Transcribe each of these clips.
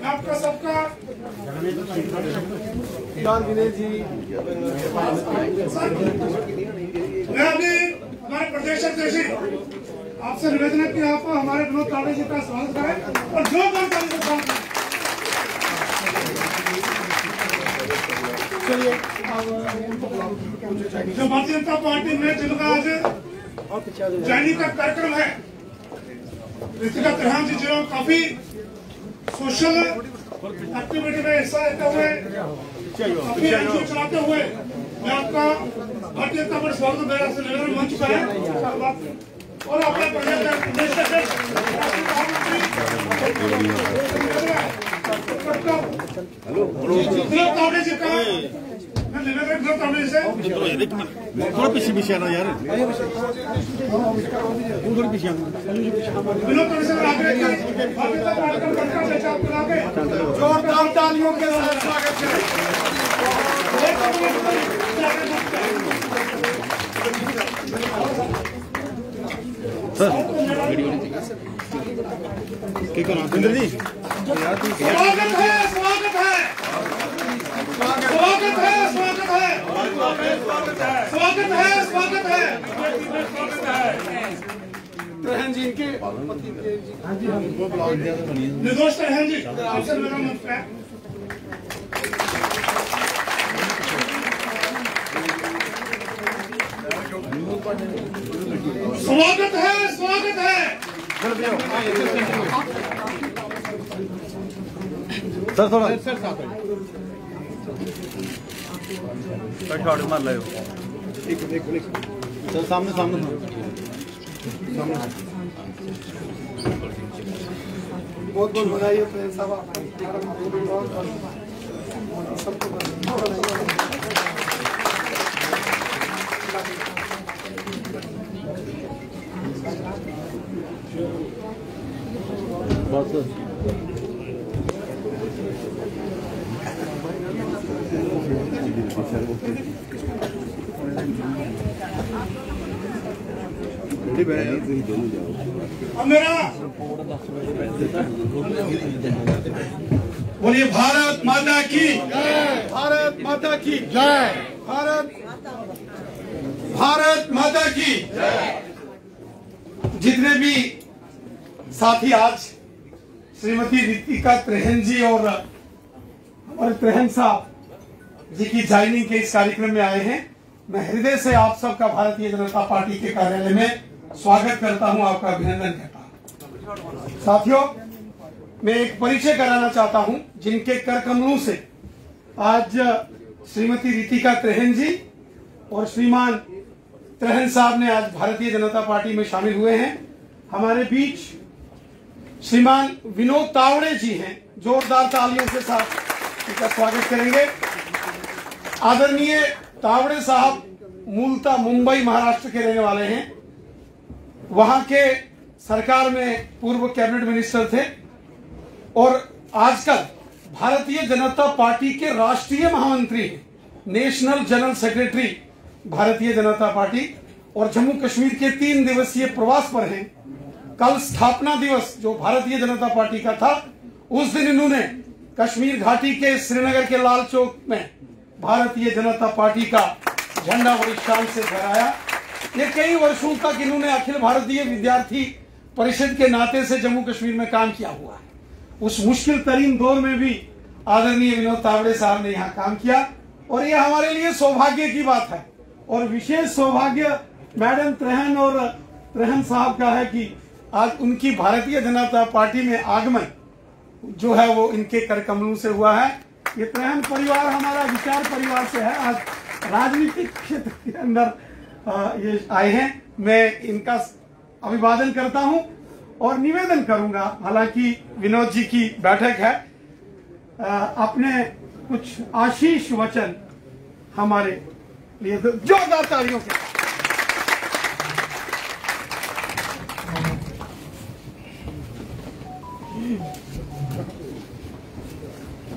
आपका सबका विनय जी, मैं अभी हमारे प्रदेश अध्यक्ष आपसे निवेदन है कि आप हमारे विनोद तावड़े जी का स्वागत करें और जो जानकारी से स्वागत करें। चलिए, जो भारतीय जनता पार्टी में जिनका आज ज्वाइनिंग का कार्यक्रम है, ऋतिका त्रेहान जी जो काफी सोशल एक्टिविटी में हिस्सा लेते हुए काफी एनजीओ चलाते हुए मैं आपका भारतीय जनता पार्टी स्वागत मेरा से निवेदन बन चुका है और अपने प्रदेश तावड़े जी का मैं निवेदन तावड़े से थोड़ा पीछे आना यार, थोड़ी पीछे विनोद तावड़े से आगे जोरदार तालियों के साथ स्वागत करें। सुंदर जी स्वागत है, स्वागत है, स्वागत है, स्वागत है, स्वागत है, स्वागत है, स्वागत है। त्रेहान जी के निर्दोष त्रेहान जी आपसे मेरा मंच है। स्वागत है, स्वागत है। सर थोड़ा शॉट मार लो सर, सामने सामने बहुत बहुत बधाई है प्रेम साहब, सबको बहुत मेरा बोलिए भारत माता की जय, भारत माता की जय, भारत माता की जय। जितने भी साथी आज श्रीमती ऋतिका त्रेहान जी और हमारे त्रेहान साहब जी की ज्वाइनिंग के इस कार्यक्रम में आए हैं, मैं हृदय से आप सबका भारतीय जनता पार्टी के कार्यालय में स्वागत करता हूं, आपका अभिनंदन करता हूं। साथियों, मैं एक परिचय कराना चाहता हूं जिनके कर कमलों से आज श्रीमती ऋतिका त्रेहान जी और श्रीमान त्रेहान साहब ने आज भारतीय जनता पार्टी में शामिल हुए हैं। हमारे बीच श्रीमान विनोद तावड़े जी हैं, जोरदार तालियों के साथ इनका स्वागत करेंगे। आदरणीय तावड़े साहब मूलतः मुंबई महाराष्ट्र के रहने वाले हैं, वहां के सरकार में पूर्व कैबिनेट मिनिस्टर थे और आजकल भारतीय जनता पार्टी के राष्ट्रीय महामंत्री हैं, national general secretary Bharatiya Janata party, और जम्मू कश्मीर के 3 दिवसीय प्रवास पर हैं। कल स्थापना दिवस जो भारतीय जनता पार्टी का था, उस दिन इन्होंने कश्मीर घाटी के श्रीनगर के लाल चौक में भारतीय जनता पार्टी का झंडा बड़ी शान से फहराया। ये कई वर्षों तक इन्होंने अखिल भारतीय विद्यार्थी परिषद के नाते से जम्मू कश्मीर में काम किया हुआ है। उस मुश्किल तरीन दौर में भी आदरणीय विनोद तावड़े साहब ने यहाँ काम किया और ये हमारे लिए सौभाग्य की बात है। और विशेष सौभाग्य मैडम त्रेहान और त्रेहान साहब का है कि आज उनकी भारतीय जनता पार्टी में आगमन जो है वो इनके कर कमलों से हुआ है। ये त्रेहान परिवार हमारा विचार परिवार से है, आज राजनीतिक क्षेत्र के अंदर ये आए हैं। मैं इनका अभिवादन करता हूं और निवेदन करूंगा, हालांकि विनोद जी की बैठक है, अपने कुछ आशीष वचन हमारे लिए जोरदार तालियों के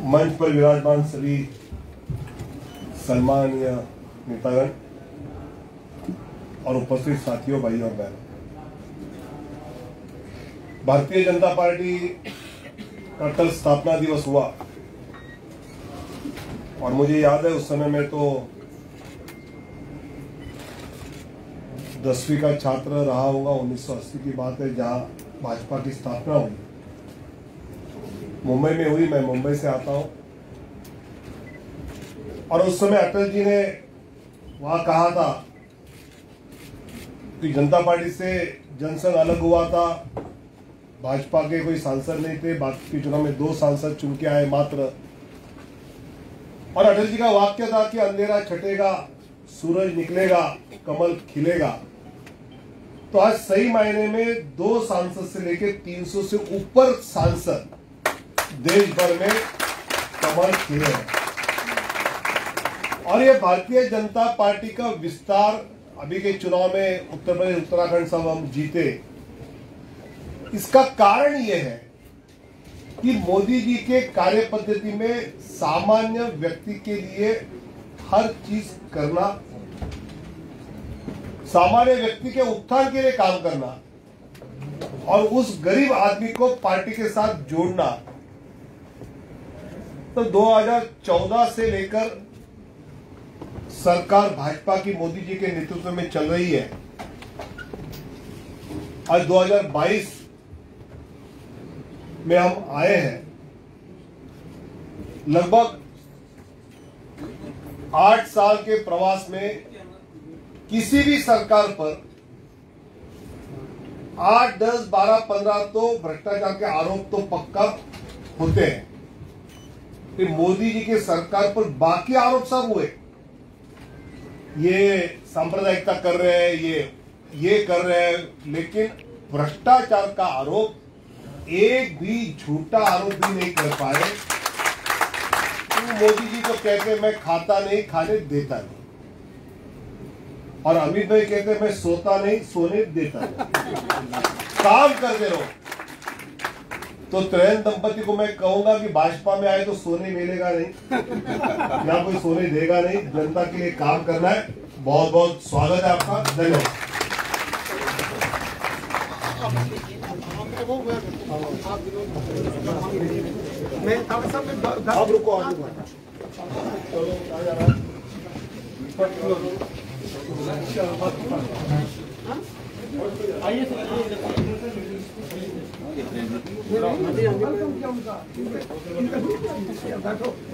मंच पर विराजमान सभी सम्मानीय नेतागण और उपस्थित साथियों, भाइयों और बहनों, भारतीय जनता पार्टी का कल स्थापना दिवस हुआ और मुझे याद है उस समय में तो 10वीं का छात्र रहा होगा। 1980 की बात है, जहां भाजपा की स्थापना हुई, मुंबई में हुई। मैं मुंबई से आता हूं और उस समय अटल जी ने वहां कहा था कि जनता पार्टी से जनसंघ अलग हुआ था, भाजपा के कोई सांसद नहीं थे, बाकी के चुनाव में 2 सांसद चुन के आए मात्र। और अटल जी का वाक्य था कि अंधेरा छटेगा, सूरज निकलेगा, कमल खिलेगा। तो आज सही मायने में 2 सांसद से लेकर 300 से ऊपर सांसद देश भर में कमल खिले हैं और ये भारतीय जनता पार्टी का विस्तार अभी के चुनाव में उत्तर प्रदेश, उत्तराखंड सब हम जीते। इसका कारण यह है कि मोदी जी के कार्य पद्धति में सामान्य व्यक्ति के लिए हर चीज करना, सामान्य व्यक्ति के उत्थान के लिए काम करना और उस गरीब आदमी को पार्टी के साथ जोड़ना। तो 2014 से लेकर सरकार भाजपा की मोदी जी के नेतृत्व में चल रही है। आज 2022 में हम आए हैं। लगभग 8 साल के प्रवास में किसी भी सरकार पर 8, 10, 12, 15 तो भ्रष्टाचार के आरोप तो पक्का होते हैं। कि मोदी जी के सरकार पर बाकी आरोप सब हुए, ये सांप्रदायिकता कर रहे हैं, ये कर रहे हैं, लेकिन भ्रष्टाचार का आरोप, एक भी झूठा आरोप भी नहीं कर पाए। तो मोदी जी तो कहते मैं खाता नहीं, खाने देता नहीं, और अमित भाई कहते मैं सोता नहीं, सोने देता नहीं। काम करते रहो। तो त्रेहन दंपति को मैं कहूंगा कि भाजपा में आए तो सोने मिलेगा नहीं, या कोई सोने देगा नहीं। जनता के लिए काम करना है। बहुत बहुत स्वागत है आपका। धन्यवाद। आप रुको, आप रुको।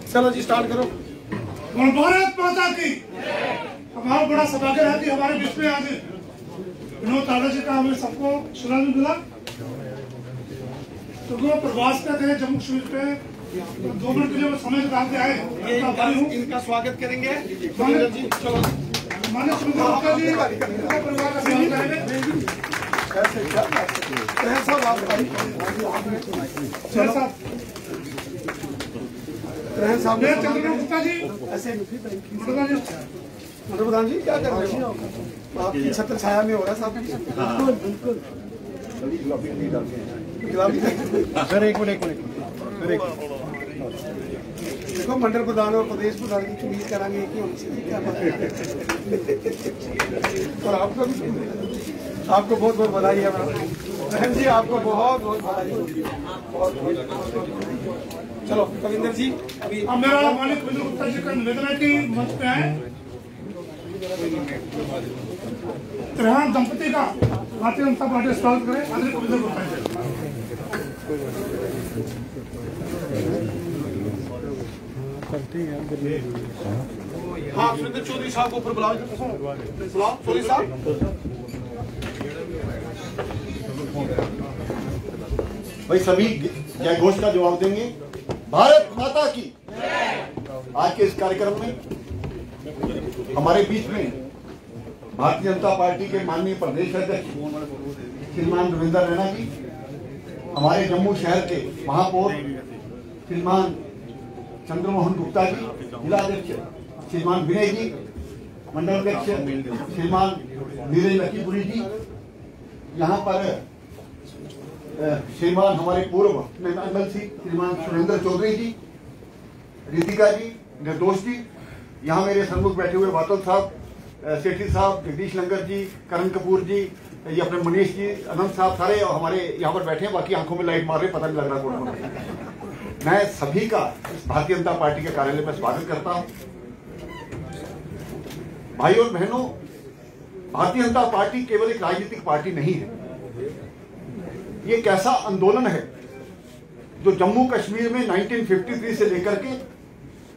चलो जी, स्टार्ट करो। भारत माता की। हमारा बड़ा सौभाग्य है कि हमारे बीच में आज विनोद तावड़े जी का हमें सबको सुना मिला। तो वो प्रवास पे थे जम्मू कश्मीर पे, 2 मिनट के लिए समय निकाल के आए। इनका स्वागत करेंगे। चलो मान्य सुमित्रा जी परिवार का स्वागत करेंगे। चंद्रमोहन गुप्ता जी, ऐसे प्रधान जी क्या कर रहे हैं? आपकी छत्र छाया में हो रहा है साहब। बिल्कुल सर, एक मिनट देखो, मंडल प्रधान और प्रदेश प्रधान की चुनी करांगे कि क्या बात है। और आपको बहुत बहुत बधाई है बहन जी, आपको बहुत बहुत बधाई। चलो कविंदर जी, अभी अब मेरा मालिक कविंदर गुप्ता जी का निवेदन है कि मंच पे आए। त्रेहन दंपति का भारतीय जनता पार्टी स्वागत करें। आदरणीय कविंदर गुप्ता जी। हाँ, सुरेंद्र चौधरी साहब को ऊपर बुलाओ। चौधरी साहब, भाई सभी जय घोष का जवाब देंगे। भारत माता की। आज के इस कार्यक्रम में हमारे बीच में भारतीय जनता पार्टी के माननीय प्रदेश अध्यक्ष श्रीमान रविंद्र रैना जी, हमारे जम्मू शहर के महापौर श्रीमान चंद्रमोहन गुप्ता जी, जिलाध्यक्ष श्रीमान विनय जी, मंडल अध्यक्ष श्रीमान नीरज लकीपुरी जी, यहाँ पर श्रीमान हमारे पूर्व मंडल श्रीमान सुरेंद्र चौधरी जी, रितिका जी, निर्दोष जी, यहाँ मेरे सन्मुख बैठे हुए बातल साहब, सेठी साहब, जगदीश लंगर जी, करण कपूर जी, ये अपने मनीष जी, अनंत साहब सारे हमारे यहाँ पर बैठे हैं, बाकी आंखों में लाइट मार रहे, पता नहीं लग रहा कौन कौन। मैं सभी का भारतीय जनता पार्टी के कार्यालय में स्वागत करता हूँ। भाई और बहनों, भारतीय जनता पार्टी केवल एक राजनीतिक पार्टी नहीं है, ये एक ऐसा आंदोलन है जो जम्मू कश्मीर में 1953 से लेकर के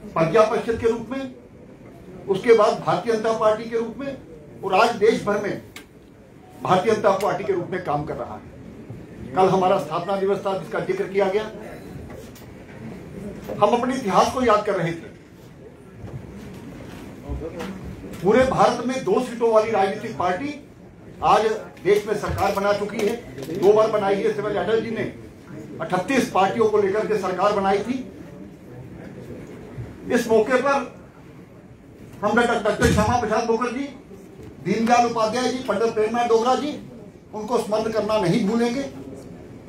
प्रज्ञा परिषद के रूप में, उसके बाद भारतीय जनता पार्टी के रूप में और आज देश भर में भारतीय जनता पार्टी के रूप में काम कर रहा है। कल हमारा स्थापना दिवस था जिसका जिक्र किया गया। हम अपने इतिहास को याद कर रहे थे। पूरे भारत में 2 सीटों वाली राजनीतिक पार्टी आज देश में सरकार बना चुकी है, 2 बार बनाई है। सिर्फ अटल जी ने 38 पार्टियों को लेकर के सरकार बनाई थी। इस मौके पर हम डॉक्टर श्यामा प्रसाद मुखर्जी, दीनदयाल उपाध्याय जी, पंडित प्रेमनाथ डोगरा जी, उनको स्मरण करना नहीं भूलेंगे।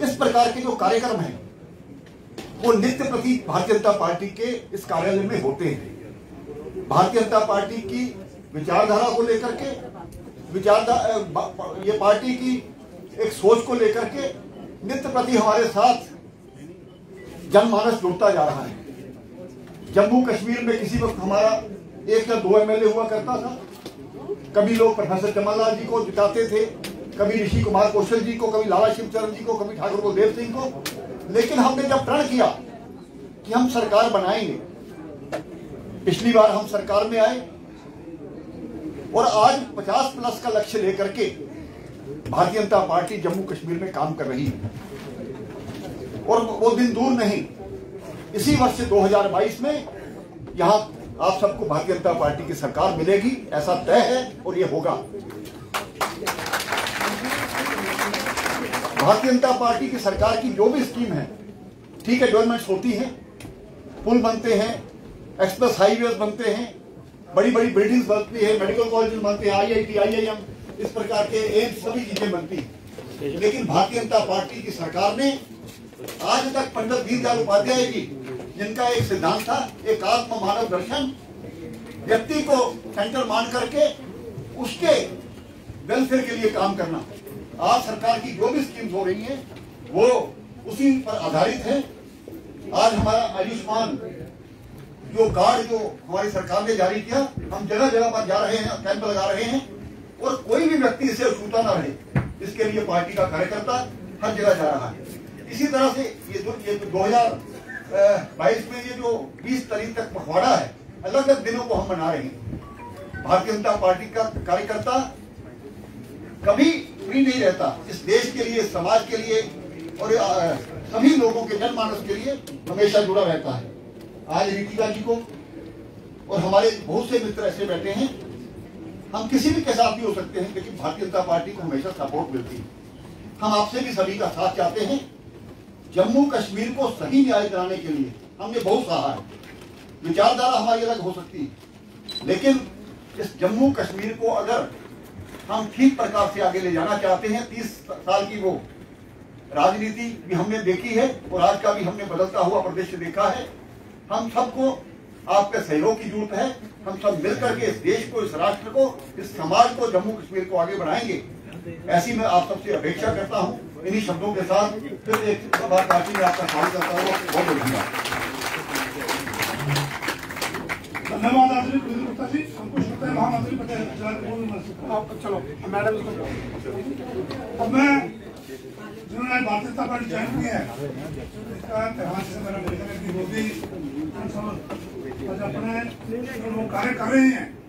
इस प्रकार के जो कार्यक्रम हैं वो नित्य प्रति भारतीय जनता पार्टी के इस कार्यालय में होते हैं। भारतीय जनता पार्टी की विचारधारा को लेकर के, ये पार्टी की एक सोच को लेकर के नित्य प्रति हमारे साथ जनमानस जुड़ता जा रहा है। जम्मू कश्मीर में किसी वक्त हमारा 1 या 2 MLA हुआ करता था। कभी लोग प्रोफेसर कमललाल जी को जिताते थे, कभी ऋषि कुमार कौशल जी को, कभी लाला शिवचरण जी को, कभी ठाकुर गुरदेव सिंह को। लेकिन हमने जब प्रण किया कि हम सरकार बनाएंगे, पिछली बार हम सरकार में आए और आज 50+ का लक्ष्य लेकर के भारतीय जनता पार्टी जम्मू कश्मीर में काम कर रही है। और वो दिन दूर नहीं, इसी वर्ष 2022 में यहां आप सबको भारतीय जनता पार्टी की सरकार मिलेगी, ऐसा तय है और ये होगा। भारतीय जनता पार्टी की सरकार की जो भी स्कीम है, ठीक है, डेवलपमेंट्स होती हैं, पुल बनते हैं, एक्सप्रेस हाईवेज बनते हैं, बड़ी बड़ी बिल्डिंग्स बनती है, मेडिकल कॉलेज बनते हैं, IIT, IIM, इस प्रकार के एम्स, सभी चीजें बनती हैं। लेकिन भारतीय जनता पार्टी की सरकार ने आज तक पंडित दीनदयाल उपाध्याय जी, जिनका एक सिद्धांत था, एक आत्म मानव दर्शन, व्यक्ति को सेंटर मान करके उसके वेलफेयर के लिए काम करना, आज सरकार की जो भी स्कीम्स हो रही हैं वो उसी पर आधारित है। आज हमारा आयुष्मान जो कार्ड जो हमारी सरकार ने जारी किया, हम जगह जगह पर जा रहे हैं, कैंप लगा रहे हैं और कोई भी व्यक्ति इससे अछूता ना रहे, इसके लिए पार्टी का कार्यकर्ता हर जगह जा रहा है। इसी तरह से ये 2022 में ये जो 20 तारीख तक पखवाड़ा है, अलग अलग दिनों को हम मना रहे हैं। भारतीय जनता पार्टी का कार्यकर्ता कभी फ्री नहीं रहता, इस देश के लिए, समाज के लिए और सभी लोगों के जनमानस के लिए हमेशा जुड़ा रहता है। आज रीतिका जी को और हमारे बहुत से मित्र ऐसे बैठे हैं, हम किसी भी के साथ भी हो सकते हैं, लेकिन भारतीय जनता पार्टी को हमेशा सपोर्ट मिलती है। हम आपसे भी सभी का साथ चाहते हैं। जम्मू कश्मीर को सही न्याय दिलाने के लिए हमने बहुत सहा है। विचारधारा हमारी अलग हो सकती है, लेकिन इस जम्मू कश्मीर को अगर हम ठीक प्रकार से आगे ले जाना चाहते हैं, 30 साल की वो राजनीति भी हमने देखी है और आज का भी हमने बदलता हुआ प्रदेश देखा है। हम सबको आपके सहयोग की जरूरत है। हम सब मिलकर के इस देश को, इस राष्ट्र को, इस समाज को, जम्मू कश्मीर को आगे बढ़ाएंगे, ऐसी मैं आप सबसे अपेक्षा करता हूं। इन्हीं शब्दों के साथ फिर एक बार पार्टी में आपका स्वागत करता हूँ। बहुत बहुत धन्यवाद आदरणीय गुप्ता जी। हमको शुक्र है महामंत्री पटेल। चलो मैडम, अब मैं जिन्होंने भारतीय जनता पार्टी ज्वाइन की है, इसका त्यौहार से मेरा निवेदन है कि मोदी अपने वो कार्य कर रहे हैं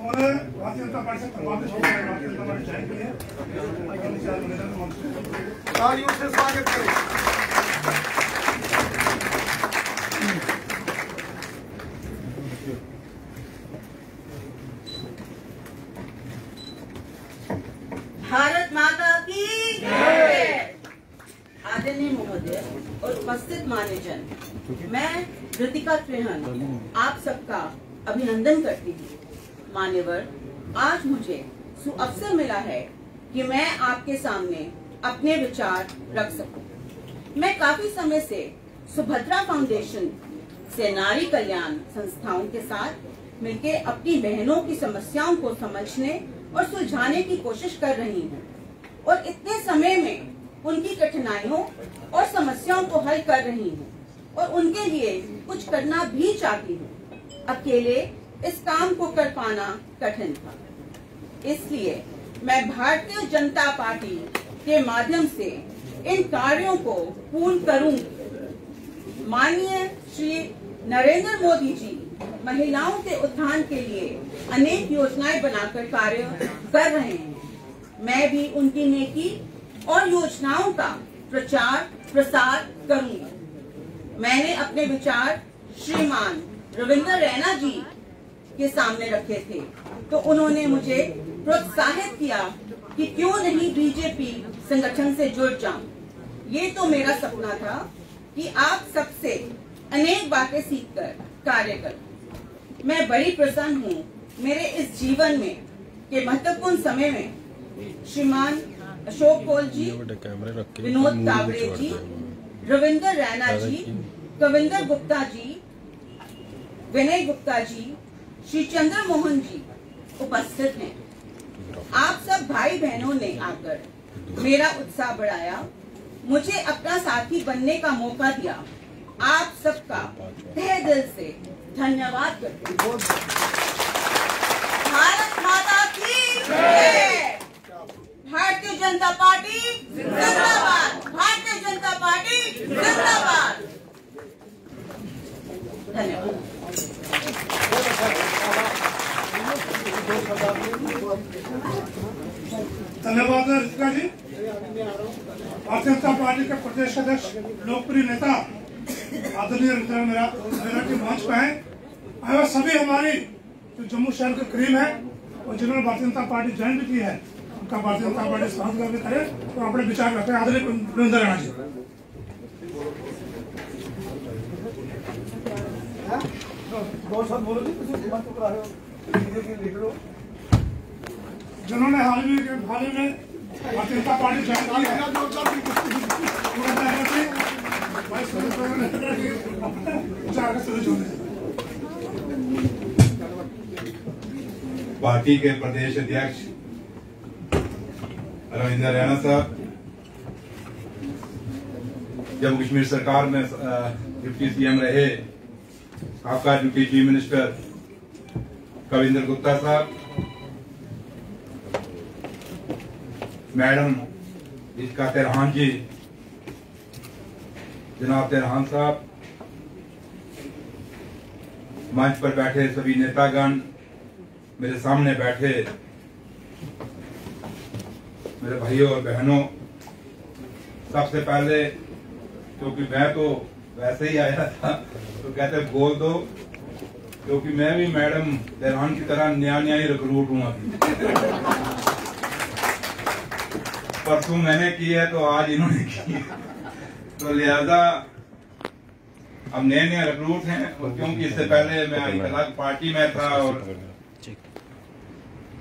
और भारतीय जनता पार्टी से प्रभावित होकर भारतीय जनता पार्टी ज्वाइन की है, तालियों से स्वागत करें। भारत माता की जय। आदरणीय महोदय और उपस्थित मान्यजन, मैं ऋतिका त्रेहन आप सबका अभिनंदन करती हूँ। मान्यवर, आज मुझे सुअवसर मिला है कि मैं आपके सामने अपने विचार रख सकूं। मैं काफी समय से सुभद्रा फाउंडेशन से नारी कल्याण संस्थाओं के साथ मिलकर अपनी बहनों की समस्याओं को समझने और सुलझाने की कोशिश कर रही हूँ। और इतने समय में उनकी कठिनाइयों और समस्याओं को हल कर रही हूँ और उनके लिए कुछ करना भी चाहती हूँ। अकेले इस काम को कर पाना कठिन था, इसलिए मैं भारतीय जनता पार्टी के माध्यम से इन कार्यों को पूर्ण करूंगी। माननीय श्री नरेंद्र मोदी जी महिलाओं के उत्थान के लिए अनेक योजनाएं बनाकर कार्य कर रहे हैं। मैं भी उनकी नेकी और योजनाओं का प्रचार प्रसार करूंगी। मैंने अपने विचार श्रीमान रविंद्र रैना जी के सामने रखे थे, तो उन्होंने मुझे प्रोत्साहित किया कि क्यों नहीं बीजेपी संगठन से जुड़ जाऊं। ये तो मेरा सपना था कि आप सबसे अनेक बातें सीखकर कार्य करूं। मैं बड़ी प्रसन्न हूँ मेरे इस जीवन में के महत्वपूर्ण समय में श्रीमान अशोक कौल जी, विनोद तावड़े जी, रविंद्र रैना जी, कविंदर गुप्ता जी, विनय गुप्ता जी, श्री चंद्र मोहन जी उपस्थित हैं। आप सब भाई बहनों ने आकर मेरा उत्साह बढ़ाया, मुझे अपना साथी बनने का मौका दिया। आप सबका तहे दिल से धन्यवाद करती हूँ। भारत माता की जय। भारतीय जनता पार्टी जिंदाबाद। भारतीय जनता पार्टी जिंदाबाद। धन्यवाद। धन्यवाद रितिका जी। भारतीय जनता पार्टी के प्रदेश अध्यक्ष लोकप्रिय नेता आदरणीय मेरा के मंच पे है। सभी हमारी जो जम्मू शहर के करीब है और जिन्होंने भारतीय जनता पार्टी ज्वाइन भी की है, उनका भारतीय जनता पार्टी स्वागत भी करे तो अपने विचार रखें। आदरणीय रविंद्र रैना जी। जिन्होंने हाल ही में भारतीय जनता पार्टी ज्वाइन की है, पार्टी के प्रदेश अध्यक्ष रविंद्र रैना साहब, जम्मू कश्मीर सरकार में डिप्टी सीएम रहे आपका deputy chief minister Kavinder Gupta साहब, मैडम इसका तेरहान जी, जनाब तेरहान साहब, मंच पर बैठे सभी नेतागण, मेरे सामने बैठे मेरे भाइयों और बहनों, सबसे पहले क्योंकि मैं तो वैसे ही आया था तो कहते बोल दो, क्योंकि मैं भी मैडम तेरहान की तरह नया ही रिक्रूट हूं अभी। परसों मैंने की है तो आज इन्होंने की, तो लिहाजा अब नए रिक्रूट हैं। और क्योंकि इससे पहले मैं एक अलग पार्टी में था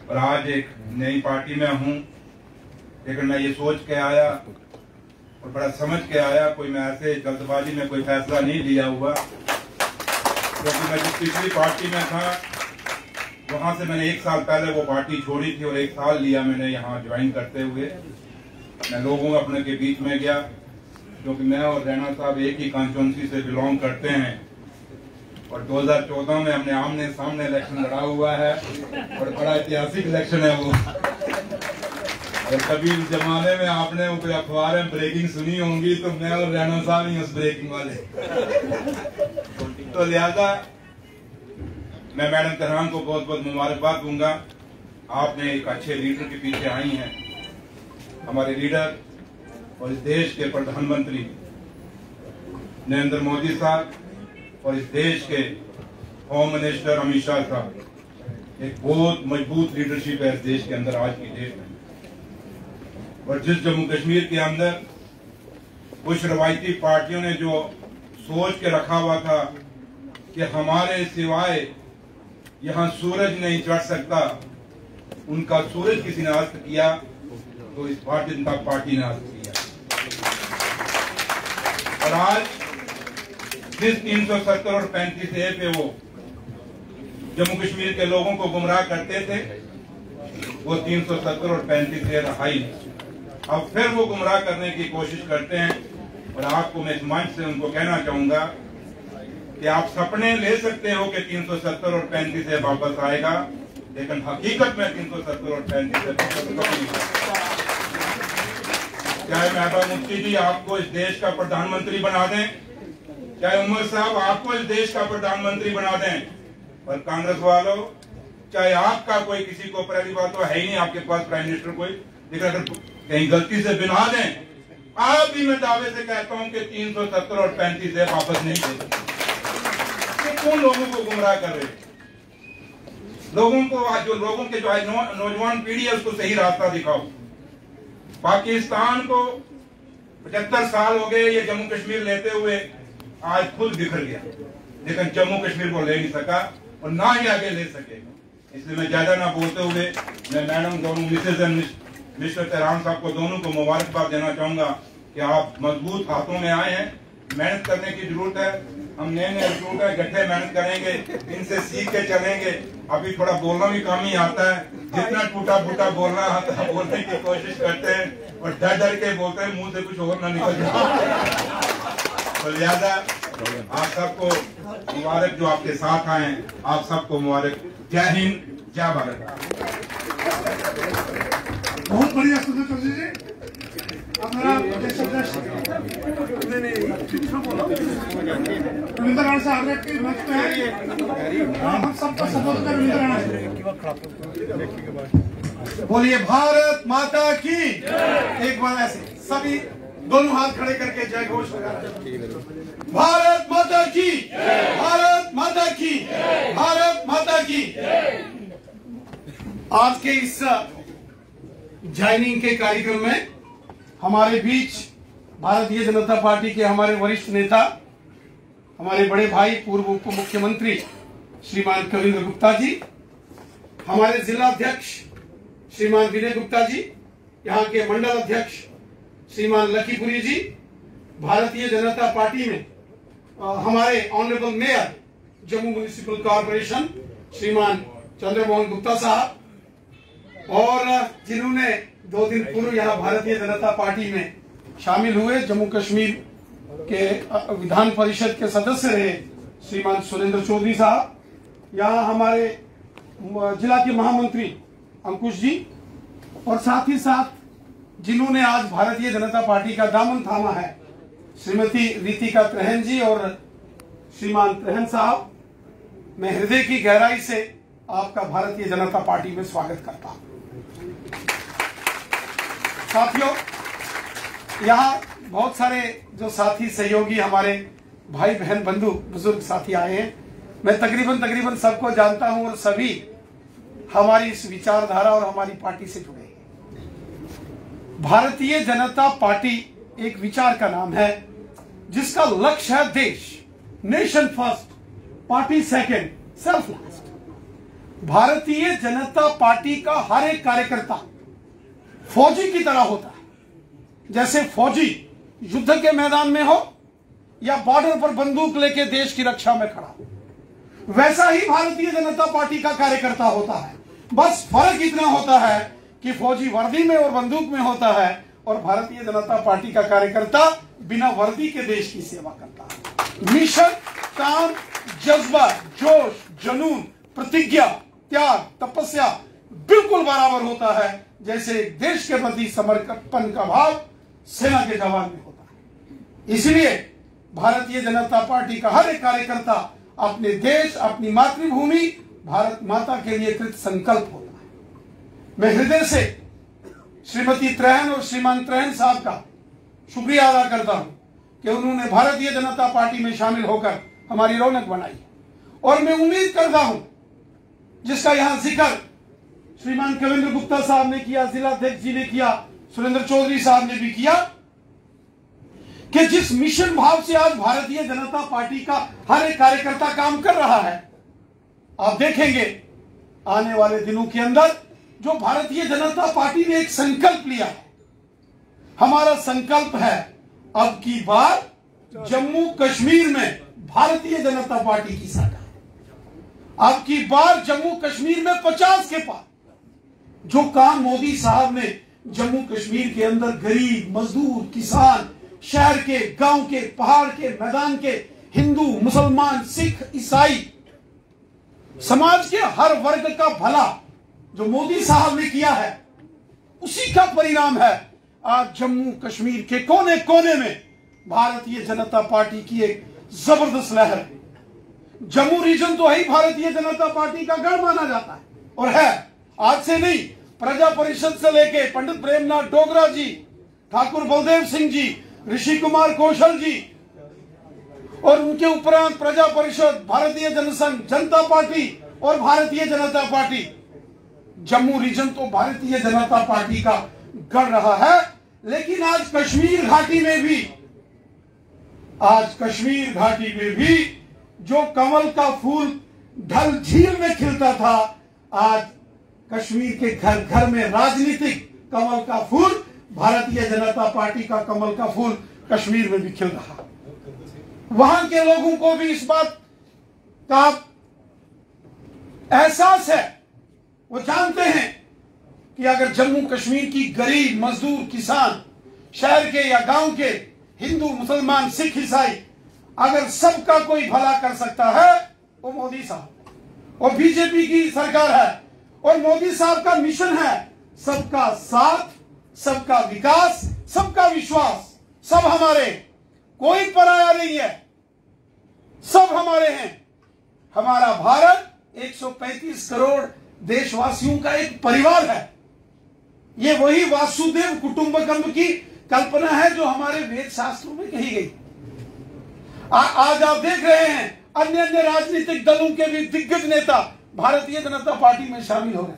और आज एक नई पार्टी में हूं, लेकिन मैं ये सोच के आया और बड़ा समझ के आया, कोई मैं ऐसे जल्दबाजी में कोई फैसला नहीं लिया हुआ। क्योंकि मैं जिस पिछली पार्टी में था वहां से मैंने 1 साल पहले वो पार्टी छोड़ी थी और 1 साल लिया मैंने यहाँ ज्वाइन करते हुए। मैं लोगों अपने के बीच में गया, क्योंकि मैं और रैना साहब एक ही कॉन्स्टिट्यूंसी से बिलोंग करते हैं और 2014 में हमने आमने सामने इलेक्शन लड़ा हुआ है और बड़ा ऐतिहासिक इलेक्शन है वो। और कभी उस जमाने में आपने कोई अखबार में ब्रेकिंग सुनी होंगी तो मैं और रैना साहब ही उस ब्रेकिंग वाले। तो लिहाजा मैं मैडम तेरहान को बहुत बहुत मुबारकबाद दूंगा। आपने एक अच्छे लीडर के पीछे आई हैं, हमारे लीडर और इस देश के प्रधानमंत्री नरेंद्र मोदी साहब और इस देश के होम मिनिस्टर अमित शाह साहब। एक बहुत मजबूत लीडरशिप है इस देश के अंदर आज की डेट में। और जिस जम्मू कश्मीर के अंदर कुछ रवायती पार्टियों ने जो सोच के रखा हुआ था कि हमारे सिवाय यहाँ सूरज नहीं चढ़ सकता, उनका सूरज किसी ने अस्त किया तो इस भारतीय जनता पार्टी ने अस्त किया। और आज जिस 370 और 35A पे वो जम्मू कश्मीर के लोगों को गुमराह करते थे, वो 370 और 35A रहा ही नहीं। अब फिर वो गुमराह करने की कोशिश करते हैं। और आपको मैं इस मंच से उनको कहना चाहूंगा कि आप सपने ले सकते हो कि 370 और 35 से वापस आएगा, लेकिन हकीकत में 370 और 35 से वापस कभी नहीं आएगा। चाहे महबूबा मुफ्ती जी आपको इस देश का प्रधानमंत्री बना दें, चाहे उमर साहब आपको इस देश का प्रधानमंत्री बना दें, पर कांग्रेस वालों चाहे आपका कोई, किसी को पहली बात तो है ही नहीं आपके पास प्राइम मिनिस्टर कोई, लेकिन अगर कहीं गलती से बना दें, आप भी मैं दावे से कहता हूं कि 370 और 35 से वापस नहीं दे सकते। तो कौन लोगों को गुमराह कर रहे हैं? लोगों को आज जो लोगों के जो नौजवान पीढ़ी है उसको सही रास्ता दिखाओ। पाकिस्तान को 75 साल हो गए ये जम्मू कश्मीर लेते हुए, आज खुद बिखर गया, लेकिन जम्मू कश्मीर को ले नहीं सका और ना ही आगे ले सकेगा। इसलिए मैं ज्यादा ना बोलते हुए मैं मैडम दोनों मिसेज एंड मिस्टर तेहरान साहब को दोनों को मुबारकबाद देना चाहूंगा कि आप मजबूत हाथों में आए हैं। मेहनत करने की जरूरत है, हम नए नए रिक्रूट है, गड्ढे मेहनत करेंगे, इनसे सीख के चलेंगे। अभी थोड़ा बोलना भी कम ही आता है, जितना टूटा फूटा बोलना आता है बोलने की कोशिश करते हैं और डर डर के बोलते हैं, मुंह से कुछ और ना निकल जाए। तो लिहाजा आप सबको मुबारक जो आपके साथ आए हैं, आप सबको मुबारक। जय हिंद, जय भारत। बहुत बढ़िया सुंदर जी। अब मेरा रविंद्र राणा साहब के मंच पे है, हम सबका सपोर्ट कर रविंद्र राणा। बोलिए भारत माता की। एक बार ऐसे सभी दोनों हाथ खड़े करके जय घोष लगा। भारत माता की, भारत माता की, भारत माता की। आज के इस ज्वाइनिंग के कार्यक्रम में हमारे बीच भारतीय जनता पार्टी के हमारे वरिष्ठ नेता, हमारे बड़े भाई पूर्व उप मुख्यमंत्री श्रीमान कविंद्र गुप्ता जी, हमारे जिला अध्यक्ष श्रीमान विनय गुप्ता जी, यहाँ के मंडल अध्यक्ष श्रीमान लखीपुरी जी, भारतीय जनता पार्टी में हमारे honourable mayor Jammu municipal corporation श्रीमान चंद्रमोहन गुप्ता साहब, और जिन्होंने 2 दिन पूर्व यहाँ भारतीय जनता पार्टी में शामिल हुए, जम्मू कश्मीर के विधान परिषद के सदस्य रहे श्रीमान सुरेंद्र चौधरी साहब, यहाँ हमारे जिला के महामंत्री अंकुश जी, और साथ ही साथ जिन्होंने आज भारतीय जनता पार्टी का दामन थामा है श्रीमती रितिका त्रेहन जी और श्रीमान त्रेहन साहब। मैं हृदय की गहराई से आपका भारतीय जनता पार्टी में स्वागत करता हूं। साथियों, यहाँ बहुत सारे जो साथी सहयोगी हमारे भाई बहन बंधु बुजुर्ग साथी आए हैं। मैं तकरीबन सबको जानता हूं और सभी हमारी इस विचारधारा और हमारी पार्टी से जुड़े हैं। भारतीय जनता पार्टी एक विचार का नाम है जिसका लक्ष्य है देश, nation first, party second, self last. Bharatiya Janata party का हर एक कार्यकर्ता फौजी की तरह होता है। जैसे फौजी युद्ध के मैदान में हो या बॉर्डर पर बंदूक लेके देश की रक्षा में खड़ा हो, वैसा ही भारतीय जनता पार्टी का कार्यकर्ता होता है। बस फर्क इतना होता है कि फौजी वर्दी में और बंदूक में होता है और भारतीय जनता पार्टी का कार्यकर्ता बिना वर्दी के देश की सेवा करता है। मिशन, काम, जज्बा, जोश, जुनून, प्रतिज्ञा, त्याग, तपस्या बिल्कुल बराबर होता है जैसे देश के प्रति समर्पण का भाव सेना के जवान में होता है। इसलिए भारतीय जनता पार्टी का हर एक कार्यकर्ता अपने देश, अपनी मातृभूमि भारत माता के लिए कृत संकल्प होता है। मैं हृदय से श्रीमती त्रेहन और श्रीमान त्रेहन साहब का शुक्रिया अदा करता हूं कि उन्होंने भारतीय जनता पार्टी में शामिल होकर हमारी रौनक बनाई, और मैं उम्मीद करता हूं जिसका यहां जिक्र श्रीमान कविंद्र गुप्ता साहब ने किया, जिला अध्यक्ष जी ने किया, सुरेंद्र चौधरी साहब ने भी किया, कि जिस मिशन भाव से आज भारतीय जनता पार्टी का हर एक कार्यकर्ता काम कर रहा है, आप देखेंगे आने वाले दिनों के अंदर जो भारतीय जनता पार्टी ने एक संकल्प लिया है। हमारा संकल्प है अब की बार जम्मू कश्मीर में भारतीय जनता पार्टी की सरकार। अब की बार जम्मू कश्मीर में 50 के पार जो काम मोदी साहब ने जम्मू कश्मीर के अंदर गरीब, मजदूर, किसान, शहर के, गांव के, पहाड़ के, मैदान के, हिंदू, मुसलमान, सिख, ईसाई, समाज के हर वर्ग का भला जो मोदी साहब ने किया है, उसी का परिणाम है आज जम्मू कश्मीर के कोने कोने में भारतीय जनता पार्टी की एक जबरदस्त लहर। जम्मू रीजन तो है भारतीय जनता पार्टी का गढ़ माना जाता है और है, आज से नहीं, प्रजा परिषद से लेके पंडित प्रेमनाथ डोगरा जी, ठाकुर बलदेव सिंह जी, ऋषि कुमार कौशल जी और उनके उपरांत प्रजा परिषद, भारतीय जनसंघ, जनता पार्टी और भारतीय जनता पार्टी। जम्मू रीजन तो भारतीय जनता पार्टी का गढ़ रहा है। लेकिन आज कश्मीर घाटी में भी जो कमल का फूल ढल झील में खिलता था, आज कश्मीर के घर घर में राजनीतिक कमल का फूल, भारतीय जनता पार्टी का कमल का फूल कश्मीर में भी खिल रहा। वहां के लोगों को भी इस बात का एहसास है, वो जानते हैं कि अगर जम्मू कश्मीर की गरीब, मजदूर, किसान, शहर के या गांव के, हिंदू, मुसलमान, सिख, ईसाई, अगर सबका कोई भला कर सकता है वो मोदी साहब और बीजेपी की सरकार है। और मोदी साहब का मिशन है सबका साथ, सबका विकास, सबका विश्वास। सब हमारे, कोई पराया नहीं है, सब हमारे हैं। हमारा भारत 135 करोड़ देशवासियों का एक परिवार है। ये वही वासुदेव कुटुंबकम की कल्पना है जो हमारे वेद शास्त्रों में कही गई। आज आप देख रहे हैं अन्य अन्य राजनीतिक दलों के भी दिग्गज नेता भारतीय जनता पार्टी में शामिल हो रहे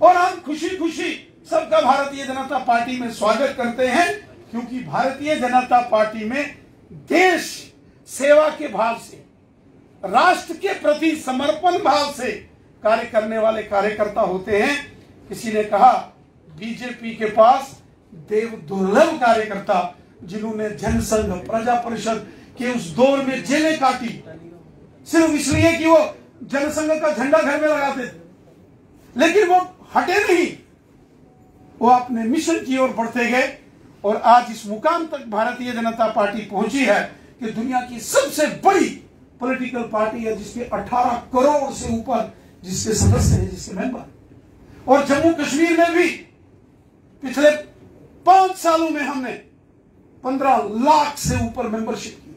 और हम खुशी खुशी सबका भारतीय जनता पार्टी में स्वागत करते हैं, क्योंकि भारतीय जनता पार्टी में देश सेवा के भाव से, राष्ट्र के प्रति समर्पण भाव से कार्य करने वाले कार्यकर्ता होते हैं। किसी ने कहा बीजेपी के पास देव दुर्लभ कार्यकर्ता, जिन्होंने जनसंघ, प्रजा परिषद के उस दौर में जेलें काटी सिर्फ इसलिए कि वो जनसंघ का झंडा घर में लगाते थे, लेकिन वो हटे नहीं, वो अपने मिशन की ओर बढ़ते गए और आज इस मुकाम तक भारतीय जनता पार्टी पहुंची है कि दुनिया की सबसे बड़ी पॉलिटिकल पार्टी है, जिसके 18 करोड़ से ऊपर जिसके सदस्य हैं, जिसके मेंबर। और जम्मू कश्मीर में भी पिछले 5 सालों में हमने 15 लाख से ऊपर मेंबरशिप की,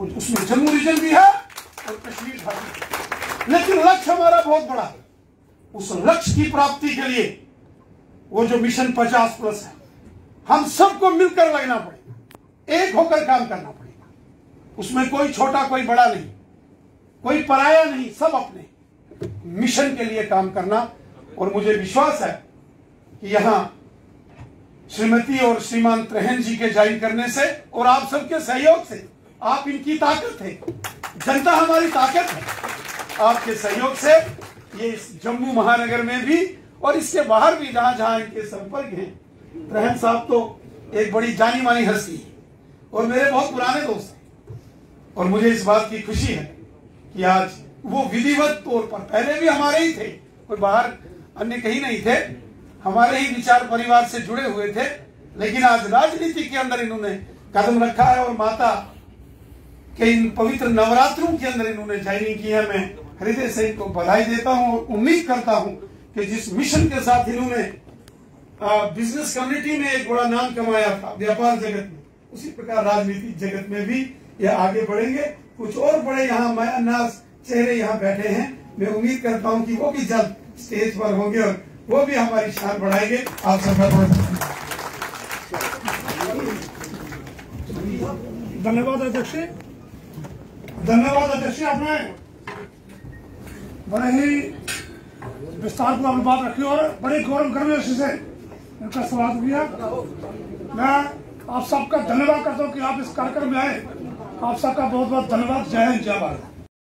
उसमें जम्मू रीजन भी है और कश्मीर घाटी। लेकिन लक्ष्य हमारा बहुत बड़ा है। उस लक्ष्य की प्राप्ति के लिए वो जो मिशन 50+ है, हम सबको मिलकर लगना पड़ेगा, एक होकर काम करना पड़ेगा। उसमें कोई छोटा कोई बड़ा नहीं, कोई पराया नहीं, सब अपने मिशन के लिए काम करना। और मुझे विश्वास है कि यहां श्रीमती और श्रीमान त्रेहन जी के ज्वाइन करने से और आप सबके सहयोग से, आप इनकी ताकत है, जनता हमारी ताकत है, आपके सहयोग से ये इस जम्मू महानगर में भी और इसके बाहर भी जहां जहां इनके संपर्क हैं। त्रेहन साहब तो एक बड़ी जानी मानी हस्ती है और मेरे बहुत पुराने दोस्त हैं और मुझे इस बात की खुशी है कि आज वो विधिवत तौर पर, पहले भी हमारे ही थे, कोई बाहर अन्य कहीं नहीं थे, हमारे ही विचार परिवार से जुड़े हुए थे, लेकिन आज राजनीति के अंदर इन्होंने कदम रखा है और माता के इन पवित्र नवरात्रों के अंदर इन्होंने ज्वाइनिंग की है। मैं हृदय से इनको बधाई देता हूं और उम्मीद करता हूं कि जिस मिशन के साथ इन्होंने बिजनेस कम्युनिटी में एक बड़ा नाम कमाया था, व्यापार जगत में, उसी प्रकार राजनीतिक जगत में भी ये आगे बढ़ेंगे। कुछ और बड़े यहाँ मायानाज चेहरे यहाँ बैठे हैं, मैं उम्मीद करता हूँ कि वो भी जल्द स्टेज पर होंगे और वो भी हमारी शान बढ़ाएंगे। आप सबका धन्यवाद अध्यक्ष। धन्यवाद अध्यक्ष, आपने बड़े ही विस्तार को अपनी बात रखी और बड़े गौरव करने से इनका सवाल किया। मैं आप सबका धन्यवाद करता हूँ कि आप इस कार्यक्रम में आए। आप सबका बहुत बहुत धन्यवाद। जय हिंद, जय भारत।